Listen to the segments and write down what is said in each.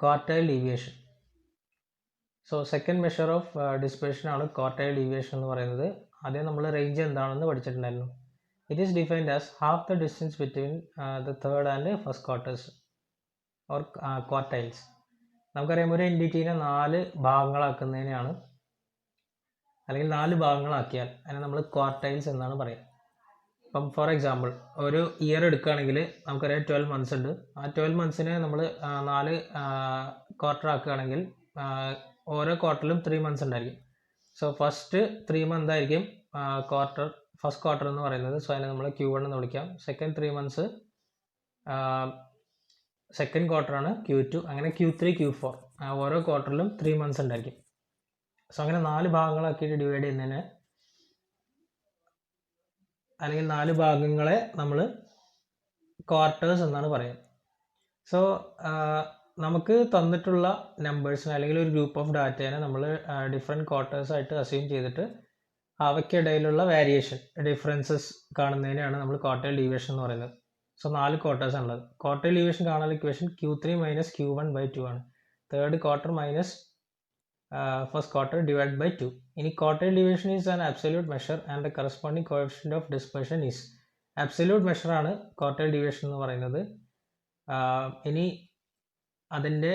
quartile deviation. So second measure of dispersion ആണ് quartile deviation എന്ന് പറയുന്നത്. ആദ്യം നമ്മൾ റേഞ്ച് എന്താണെന്ന് പഠിച്ചിട്ടുണ്ടായിരുന്നു. It is defined as half the distance between the third and first quarters or quartiles. നമുക്കറിയാം ഒരു എൻറ്റിറ്റീനെ 4 ഭാഗങ്ങളാക്കുന്നതിനെയാണ് അല്ലെങ്കിൽ 4 ഭാഗങ്ങളാക്കിയാൽ അതിനെ നമ്മൾ ക്വാർട്ടൈൽസ് എന്നാണ് പറയുക. ഇപ്പം ഫോർ എക്സാമ്പിൾ ഒരു ഇയർ എടുക്കുകയാണെങ്കിൽ നമുക്കറിയാം 12 മന്ത്സ് ഉണ്ട്. ആ 12 മന്ത്സിനെ നമ്മൾ 4 ക്വാർട്ടർ ആക്കുകയാണെങ്കിൽ ഓരോ ക്വാർട്ടറിലും 3 മന്ത്സ് ഉണ്ടായിരിക്കും. സോ ഫസ്റ്റ് 3 മന്ത് ആയിരിക്കും ഫസ്റ്റ് ക്വാർട്ടർ എന്ന് പറയുന്നത്. സോ അതിനെ നമ്മൾ Q1 എന്ന് വിളിക്കാം. സെക്കൻഡ് 3 മന്ത്സ് സെക്കൻഡ് ക്വാർട്ടറാണ് Q2, അങ്ങനെ Q3, Q4 ഓരോ ക്വാർട്ടറിലും 3 മന്ത്സ് ഉണ്ടായിരിക്കും. സോ അങ്ങനെ 4 ഭാഗങ്ങളാക്കിയിട്ട് ഡിവൈഡ് ചെയ്യുന്നതിന് അല്ലെങ്കിൽ 4 ഭാഗങ്ങളെ നമ്മൾ ക്വാർട്ടേഴ്സ് എന്നാണ് പറയുക. സോ നമുക്ക് തന്നിട്ടുള്ള നമ്പേഴ്സിന് അല്ലെങ്കിൽ ഒരു ഗ്രൂപ്പ് ഓഫ് ഡാറ്റേനെ നമ്മൾ ഡിഫറെൻറ്റ് ക്വാർട്ടേഴ്സ് ആയിട്ട് അസ്യൂം ചെയ്തിട്ട് അവയ്ക്കിടയിലുള്ള വേരിയേഷൻ ഡിഫറൻസസ് കാണുന്നതിനാണ് നമ്മൾ ക്വാർട്ടൈൽ ഡീവിയേഷൻ എന്ന് പറയുന്നത്. സോ 4 ക്വാർട്ടേഴ്സ് ആണുള്ളത്. ക്വാർട്ടൈൽ ഡീവിയേഷൻ കാണാനുള്ള ഇക്വേഷൻ Q3 - Q1/2 ആണ്. Third quarter minus first quarter divided by 2. ഇനി quartile deviation is an absolute measure and the corresponding coefficient of dispersion is absolute measure ആണ് quartile deviation എന്ന് പറയുന്നത്. ഇനി അതിൻ്റെ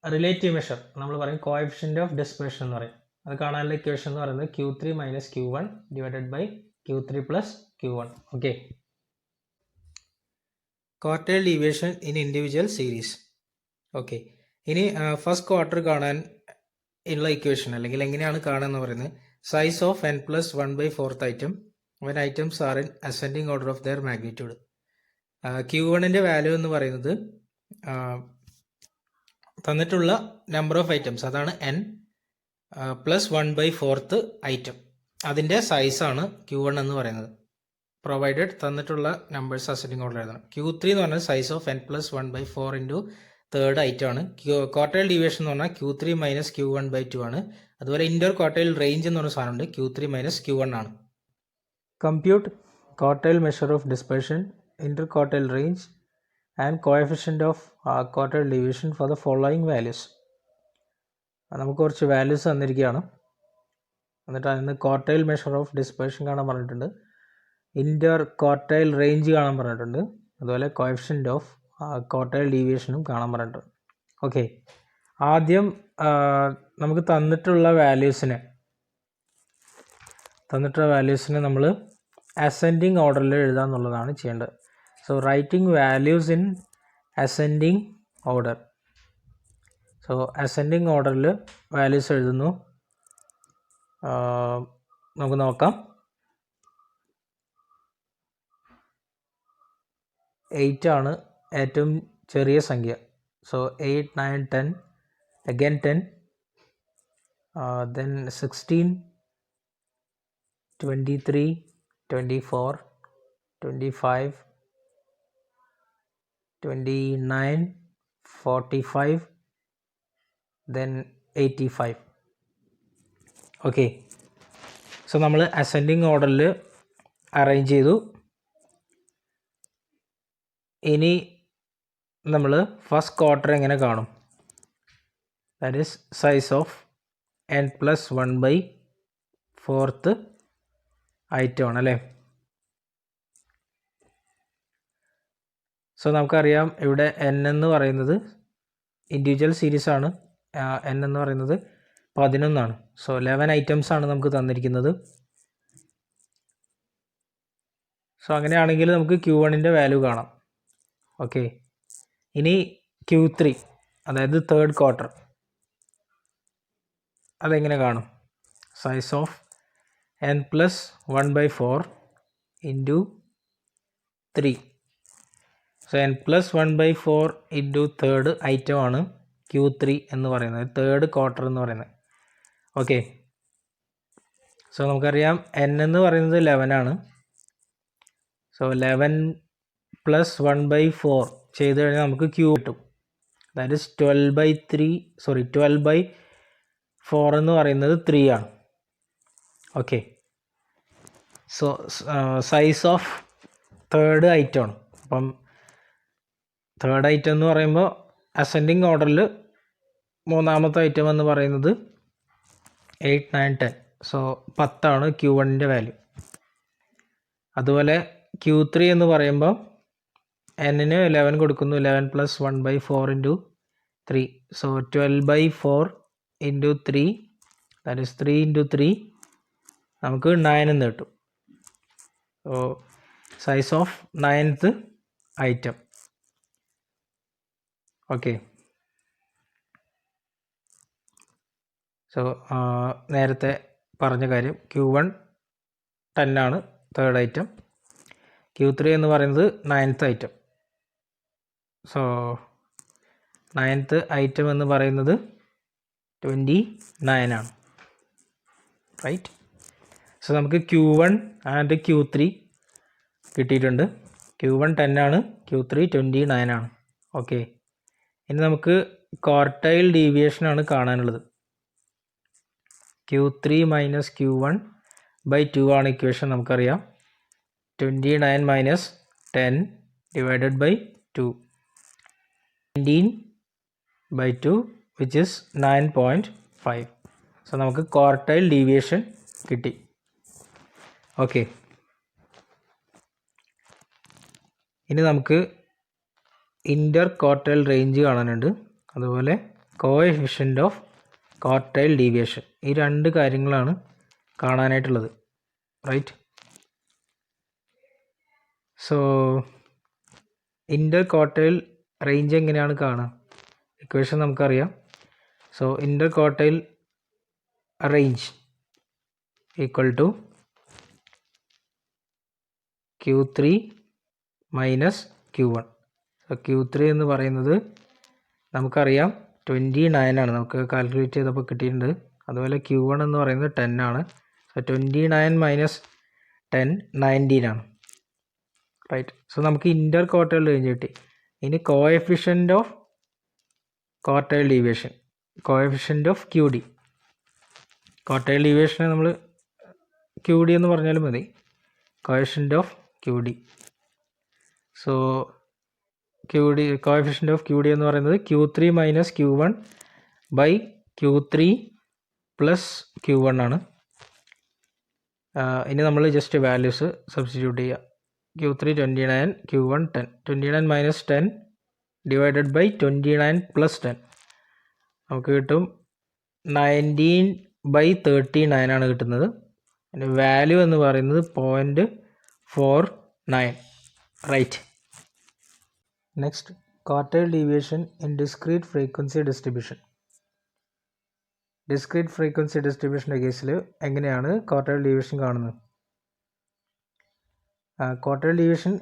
relative measure നമ്മൾ പറയും coefficient of dispersion എന്ന് പറയും. അത് കാണാനുള്ള ഇക്വേഷൻ എന്ന് പറയുന്നത് Q3 - Q1 divided by Q3 plus Q1. Okay, quartile deviation in individual series. Okay, ഇനി ഫസ്റ്റ് ക്വാർട്ടർ കാണാൻ ഉള്ള ഇക്വേഷൻ അല്ലെങ്കിൽ എങ്ങനെയാണ് കാണുക പറയുന്നത് size of n+1/4 item when items are in ascending order of their magnitude. Q1ൻ്റെ വാല്യൂ എന്ന് പറയുന്നത് തന്നിട്ടുള്ള നമ്പർ ഓഫ് ഐറ്റംസ് അതാണ് n+1/4 ഐറ്റം, അതിൻ്റെ സൈസാണ് Q1 എന്ന് പറയുന്നത്. പ്രൊവൈഡഡ് തന്നിട്ടുള്ള നമ്പേഴ്സ് അസെൻഡിങ് ഓർഡർ എഴുതണം. Q3 എന്ന് പറഞ്ഞാൽ size of n+1/4 into third item ആണ്. ക്വാർട്ടൈൽ ഡീവിയേഷൻ എന്ന് പറഞ്ഞാൽ Q3 - Q1/2 ആണ്. അതുപോലെ ഇന്റർ ക്വാർട്ടൈൽ റേഞ്ച് എന്ന് പറഞ്ഞ സാധനമുണ്ട്, Q3 - Q1 ആണ്. Compute quartile measure of dispersion, Inter quartile range and coefficient of quartile deviation for the following values. നമുക്ക് കുറച്ച് വാല്യൂസ് തന്നിരിക്കുകയാണ്. എന്നിട്ട് അതിന് ക്വാർട്ടൈൽ മെഷർ ഓഫ് ഡിസ്പെർഷൻ കാണാൻ പറഞ്ഞിട്ടുണ്ട്, ഇന്റർ ക്വാർട്ടൈൽ റേഞ്ച് കാണാൻ പറഞ്ഞിട്ടുണ്ട്, അതുപോലെ കോഎഫിഷ്യന്റ് ഓഫ് ക്വാർട്ടൈൽ ഡീവിയേഷനും കാണാൻ പറഞ്ഞിട്ടുണ്ട്. ഓക്കെ, ആദ്യം നമുക്ക് തന്നിട്ടുള്ള വാല്യൂസിനെ നമ്മൾ അസെൻഡിങ് ഓർഡറിൽ എഴുതുക എന്നുള്ളതാണ് ചെയ്യേണ്ടത്. So writing values in ascending order. So ascending ഓർഡറിൽ വാല്യൂസ് എഴുതുന്നു. നമുക്ക് നോക്കാം. 8 ആണ് ഏറ്റവും ചെറിയ സംഖ്യ. So 8, 9, 10, again 10, then 16, 23, 24, 25, 29, 45, then 85. Okay, so നമ്മൾ അസെൻഡിങ് ഓർഡറിൽ അറേഞ്ച് ചെയ്തു. ഇനി നമ്മൾ ഫസ്റ്റ് ക്വാർട്ടർ എങ്ങനെ കാണും? That is size of n+1/4 item ആണ് അല്ലേ. സോ നമുക്കറിയാം ഇവിടെ n എന്ന് പറയുന്നത് ഇൻഡിവിജ്വൽ സീരീസ് ആണ്. n എന്ന് പറയുന്നത് 11 ആണ്. സോ 11 ഐറ്റംസ് ആണ് നമുക്ക് തന്നിരിക്കുന്നത്. സോ അങ്ങനെയാണെങ്കിൽ നമുക്ക് Q1ൻ്റെ വാല്യൂ കാണാം. ഓക്കെ, ഇനി Q3 അതായത് തേർഡ് ക്വാർട്ടർ അതെങ്ങനെ കാണും? Size of n+1/4 into 3. So n+1/4 into third item ആണ് Q3 എന്ന് പറയുന്നത്, തേർഡ് ക്വാർട്ടർ എന്ന് പറയുന്നത്. ഓക്കെ, സോ നമുക്കറിയാം n എന്ന് പറയുന്നത് 11 ആണ്. സോ 11 + 1/4 ചെയ്ത് കഴിഞ്ഞാൽ നമുക്ക് Q കിട്ടും. ദാറ്റ് ഈസ് 12/4 എന്ന് പറയുന്നത് 3 ആണ്. Okay, so size of third item ആണ്. അപ്പം തേർഡ് ഐറ്റം എന്ന് പറയുമ്പോൾ അസെൻഡിങ് ഓർഡറിൽ മൂന്നാമത്തെ ഐറ്റം എന്ന് പറയുന്നത് 8, 9, 10. സോ 10 Q1ൻ്റെ വാല്യൂ. അതുപോലെ Q3 എന്ന് പറയുമ്പോൾ n-ന് 11 കൊടുക്കുന്നു. 11 + 1/4 × 3. സോ 12/4 × 3, ദാറ്റ് ഈസ് 3 × 3, നമുക്ക് 9 എന്ന് കിട്ടും. So size of 9th item. Okay. So നേരത്തെ പറഞ്ഞ കാര്യം Q1 10 തേർഡ് ഐറ്റം. Q3 എന്ന് പറയുന്നത് 9th item. So 9th item എന്ന് പറയുന്നത് 29 ആണ്. റൈറ്റ്. സോ നമുക്ക് Q1 ആൻഡ് Q3 കിട്ടിയിട്ടുണ്ട്. Q1 10 Q3 29 ആണ്. ഓക്കെ. ഇനി നമുക്ക് ക്വാർട്ടൈൽ ഡീവിയേഷനാണ് കാണാനുള്ളത്. Q3 - Q1/2 ആണ് ഇക്വേഷൻ, നമുക്കറിയാം. 29 - 10 / 2. 19/2 which is 9.5. സോ നമുക്ക് ക്വാർട്ടൈൽ ഡീവിയേഷൻ കിട്ടി. ഓക്കെ. ഇനി നമുക്ക് ഇൻ്റർ ക്വാർട്ടൈൽ റേഞ്ച് കാണാനുണ്ട്, അതുപോലെ കോഎഫിഷ്യൻ്റ് ഓഫ് ക്വാർട്ടൈൽ ഡീവിയേഷൻ. ഈ രണ്ട് കാര്യങ്ങളാണ് കാണാനായിട്ടുള്ളത്. Right. So inter quartile range എങ്ങനെയാണ് കാണുക? ഇക്വേഷൻ നമുക്കറിയാം. So inter quartile range equal to Q3 - Q1. So Q3 എന്ന് പറയുന്നത് നമുക്കറിയാം 29 ആണ്, നമുക്ക് കാൽക്കുലേറ്റ് ചെയ്തപ്പോൾ കിട്ടിയിട്ടുണ്ട്. അതുപോലെ Q1 എന്ന് പറയുന്നത് 10 ആണ്. സോ 29 - 10 19 ആണ്. റൈറ്റ്. സോ നമുക്ക് ഇൻ്റർ ക്വാർട്ടൈൽ റേഞ്ച് കിട്ടി. ഇനി coefficient of quartile deviation, coefficient of QD. Quartile ഡീവിയേഷനെ നമ്മൾ QD എന്ന് പറഞ്ഞാലും മതി. Coefficient of QD. So coefficient of QD എന്ന് പറയുന്നത് Q3 - Q1/Q3 + Q1 ആണ്. ഇനി നമ്മൾ ജസ്റ്റ് വാല്യൂസ് സബ്സ്റ്റിറ്റ്യൂട്ട് ചെയ്യുക. Q3 29, Q1 10. 29 - 10 / 29 + 10 നമുക്ക് കിട്ടും 19/39 ആണ് കിട്ടുന്നത്. അതിൻ്റെ വാല്യൂ എന്ന് പറയുന്നത് 0.49. Right. Next, quartile deviation in discrete frequency distribution. Discrete frequency ഡിസ്ട്രിബ്യൂഷൻ്റെ കേസിൽ എങ്ങനെയാണ് ക്വാർട്ടൈൽ ഡീവിയേഷൻ കാണുന്നത്? ക്വാർട്ടൈൽ ഡീവിയേഷൻ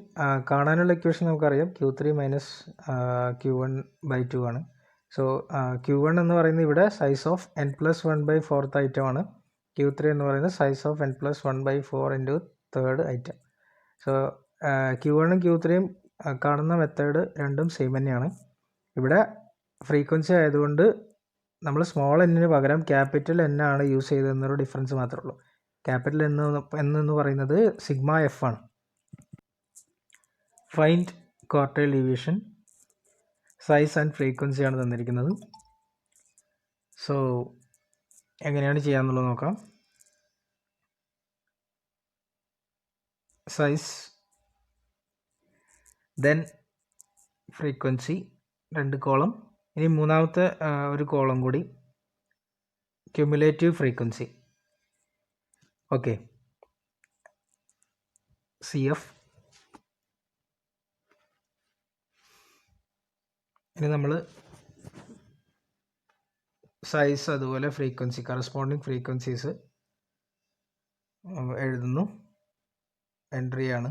കാണാനുള്ള ഇക്വേഷൻ നമുക്കറിയാം. Q3 - Q1/2 ആണ്. സോ Q1 എന്ന് പറയുന്നത് ഇവിടെ സൈസ് ഓഫ് n+1/4 ഐറ്റം ആണ്. Q3 എന്ന് പറയുന്നത് size of n+1/4 × third item. So Q1 ഉം Q3 കാണുന്ന മെത്തേഡ് രണ്ടും സെയിം തന്നെയാണ്. ഇവിടെ ഫ്രീക്വൻസി ആയതുകൊണ്ട് നമ്മൾ സ്മോൾ n-ന് പകരം ക്യാപിറ്റൽ N ആണ് യൂസ് ചെയ്തതെന്നൊരു ഡിഫറൻസ് മാത്രമേ ഉള്ളൂ. ക്യാപിറ്റൽ N എന്ന് പറയുന്നത് σf ആണ്. Find quartile deviation, size and frequency ആണ് തന്നിരിക്കുന്നത്. സോ എങ്ങനെയാണ് ചെയ്യാന്നുള്ളത് നോക്കാം. Size, then frequency, 2 column. ഇനി മൂന്നാമത്തെ ഒരു കോളം കൂടി, ക്യുമുലേറ്റീവ് ഫ്രീക്വൻസി. ഓക്കെ. CF. ഇനി നമ്മൾ സൈസ് അതുപോലെ ഫ്രീക്വൻസി, കറസ്പോണ്ടിങ് ഫ്രീക്വൻസീസ് എഴുതുന്നു. എൻട്രി ആണ്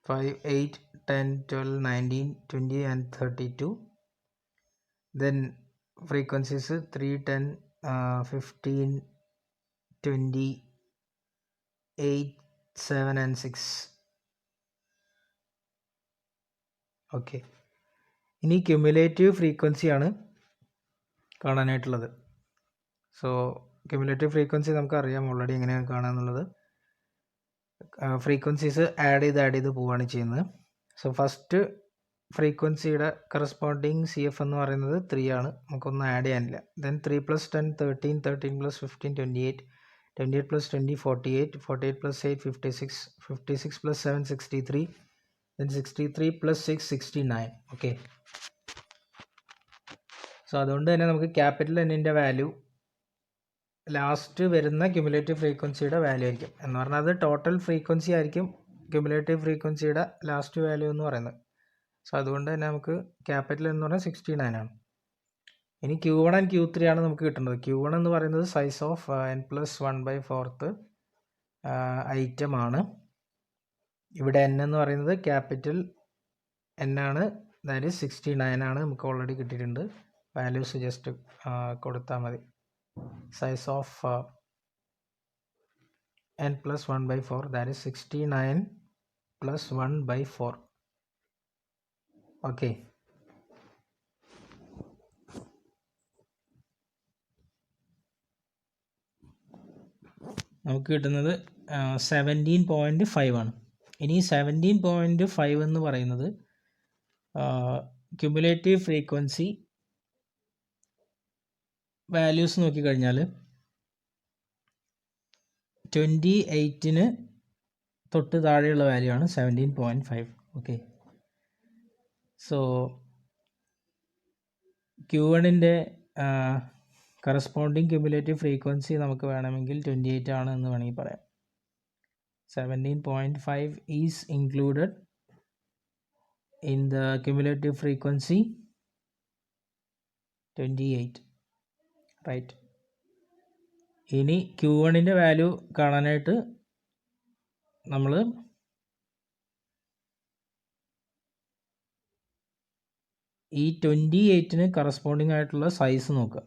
5, 8, 10, 12, 19, 20 and 32. Then frequencies 3, 10, 15, 20, 8, 7 and 6. Okay. ഇനി ക്യുമുലേറ്റീവ് ഫ്രീക്വൻസി ആണ് കാണാനായിട്ടുള്ളത്. സോ ക്യുമുലേറ്റീവ് ഫ്രീക്വൻസി നമുക്കറിയാം ഓൾറെഡി എങ്ങനെയാണ് കാണാമെന്നുള്ളത്. ഫ്രീക്വൻസീസ് ആഡ് ചെയ്ത് പോവുകയാണ് ചെയ്യുന്നത്. സോ ഫസ്റ്റ് ഫ്രീക്വൻസിയുടെ കറസ്പോണ്ടിങ് സി എഫ് എന്ന് പറയുന്നത് 3 ആണ്. നമുക്കൊന്നും ആഡ് ചെയ്യാനില്ല. Then 3 + 10 13, 13 + 15 28, 28 + 20 48, 48 + 8 56, 56 + 7 63, then 63 + 6 69. ഓക്കെ, സോ അതുകൊണ്ട് തന്നെ നമുക്ക് ക്യാപിറ്റൽ എന്നിൻ്റെ വാല്യൂ ലാസ്റ്റ് വരുന്ന ക്യുമുലേറ്റീവ് ഫ്രീക്വൻസിയുടെ വാല്യൂ ആയിരിക്കും. എന്ന് പറഞ്ഞാൽ അത് ടോട്ടൽ ഫ്രീക്വൻസി ആയിരിക്കും ക്യുമുലേറ്റീവ് ഫ്രീക്വൻസിയുടെ ലാസ്റ്റ് വാല്യൂ എന്ന് പറയുന്നത്. സോ അതുകൊണ്ട് തന്നെ നമുക്ക് ക്യാപിറ്റൽ എന്ന് പറഞ്ഞാൽ 69 ആണ്. ഇനി Q1 ആൻഡ് Q3 ആണ് നമുക്ക് കിട്ടുന്നത്. Q1 എന്ന് പറയുന്നത് സൈസ് ഓഫ് n+1/4 ഐറ്റം ആണ്. ഇവിടെ n എന്ന് പറയുന്നത് ക്യാപിറ്റൽ n ആണ്, ദാറ്റ് ഈസ് 69 ആണ്. നമുക്ക് ഓൾറെഡി കിട്ടിയിട്ടുണ്ട്. വാല്യൂസ് ജസ്റ്റ് കൊടുത്താൽ മതി. Size of n+1/4 that is 69 + 1/4. Okay, നമുക്ക് കിട്ടുന്നത് 17.5 ആണ്. ഇനി 17.5 എന്ന് പറയുന്നത് ക്യുമുലേറ്റീവ് ഫ്രീക്വൻസി വാല്യൂസ് നോക്കിക്കഴിഞ്ഞാൽ 28ന് തൊട്ട് താഴെയുള്ള വാല്യൂ ആണ് 17.5. ഓക്കെ, സോ Q1ൻ്റെ കറസ്പോണ്ടിങ് ക്യുമുലേറ്റീവ് ഫ്രീക്വൻസി നമുക്ക് വേണമെങ്കിൽ 28 ആണ് എന്ന് വേണമെങ്കിൽ പറയാം. 17.5 is included in the cumulative frequency 28, right. ഇനി Q1ൻ്റെ വാല്യൂ കാണാനായിട്ട് നമ്മൾ ഈ 28ന് കറസ്പോണ്ടിങ് ആയിട്ടുള്ള സൈസ് നോക്കുക.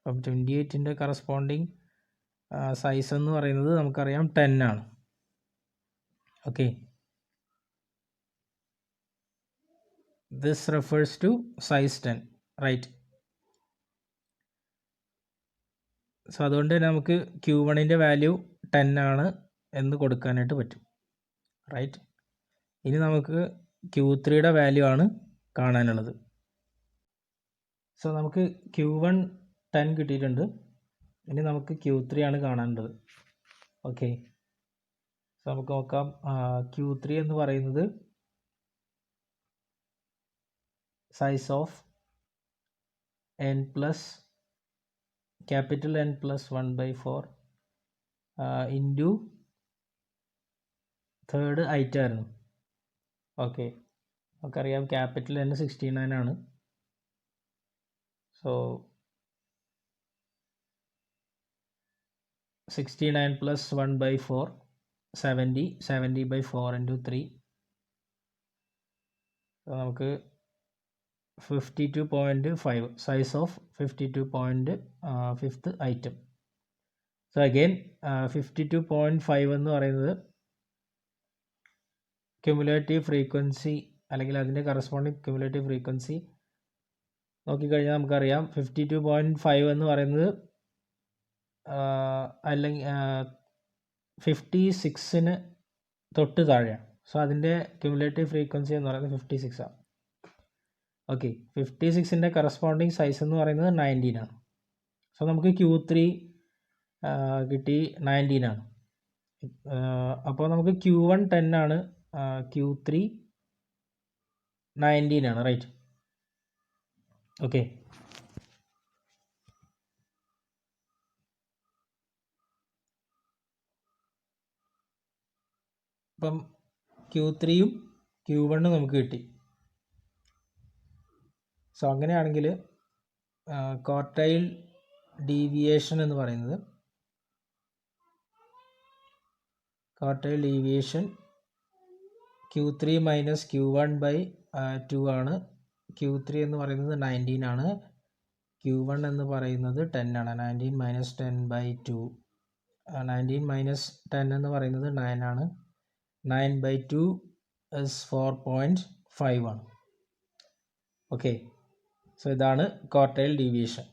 അപ്പം 28ൻ്റെ കറസ്പോണ്ടിങ് സൈസ് എന്ന് പറയുന്നത് നമുക്കറിയാം 10 ആണ്. Okay, this refers to size 10, right. So അതുകൊണ്ട് തന്നെ നമുക്ക് Q1ൻ്റെ വാല്യൂ 10 ആണ് എന്ന് കൊടുക്കാനായിട്ട് പറ്റും, റൈറ്റ്. ഇനി നമുക്ക് Q3യുടെ വാല്യൂ ആണ് കാണാനുള്ളത്. സോ നമുക്ക് Q1 10 കിട്ടിയിട്ടുണ്ട്. ഇനി നമുക്ക് Q3 ആണ് കാണേണ്ടത്. ഓക്കെ, സോ നമുക്ക് നോക്കാം. Q3 എന്ന് പറയുന്നത് size of capital n+1/4 into third item ആയിരുന്നു. ഓക്കെ, നമുക്കറിയാം ക്യാപിറ്റൽ n 69 ആണ്. സോ 69 + 1/4 70, 70/4 × 3. സോ നമുക്ക് 52.5 size of 52.5th item. So again 52.5 എന്ന് പറയുന്നത് ക്യുമുലേറ്റീവ് ഫ്രീക്വൻസി അല്ലെങ്കിൽ അതിൻ്റെ കറസ്പോണ്ടിങ് ക്യുമുലേറ്റീവ് ഫ്രീക്വൻസി നോക്കിക്കഴിഞ്ഞാൽ നമുക്കറിയാം 52.5 എന്ന് പറയുന്നത് അല്ലെങ്കിൽ 56ന് തൊട്ട് താഴെയാണ്. സോ അതിൻ്റെ ക്യുമുലേറ്റീവ് ഫ്രീക്വൻസി എന്ന് പറയുന്നത് 56 ആണ്. ഓക്കെ, 56ൻ്റെ കറസ്പോണ്ടിങ് സൈസ് എന്ന് പറയുന്നത് 19 ആണ്. സോ നമുക്ക് Q3 കിട്ടി 19 ആണ്. അപ്പോൾ നമുക്ക് Q1 10 ആണ്, Q3 19 ആണ്, റൈറ്റ്. ഓക്കെ, അപ്പം Q3യും Q1 നമുക്ക് കിട്ടി. സോ അങ്ങനെയാണെങ്കിൽ ക്വാർട്ടൈൽ ഡീവിയേഷൻ എന്ന് പറയുന്നത് Q3 - Q1/2 ആണ്. Q3 എന്ന് പറയുന്നത് 19 ആണ്. Q1 എന്ന് പറയുന്നത് 10 ആണ്. 19 - 10/2. 19 - 10 എന്ന് പറയുന്നത് 9 ആണ്. 9/2 is 4.5 ആണ്. ഓക്കെ, സോ ഇതാണ് ക്വാർട്ടൈൽ ഡീവിയേഷൻ.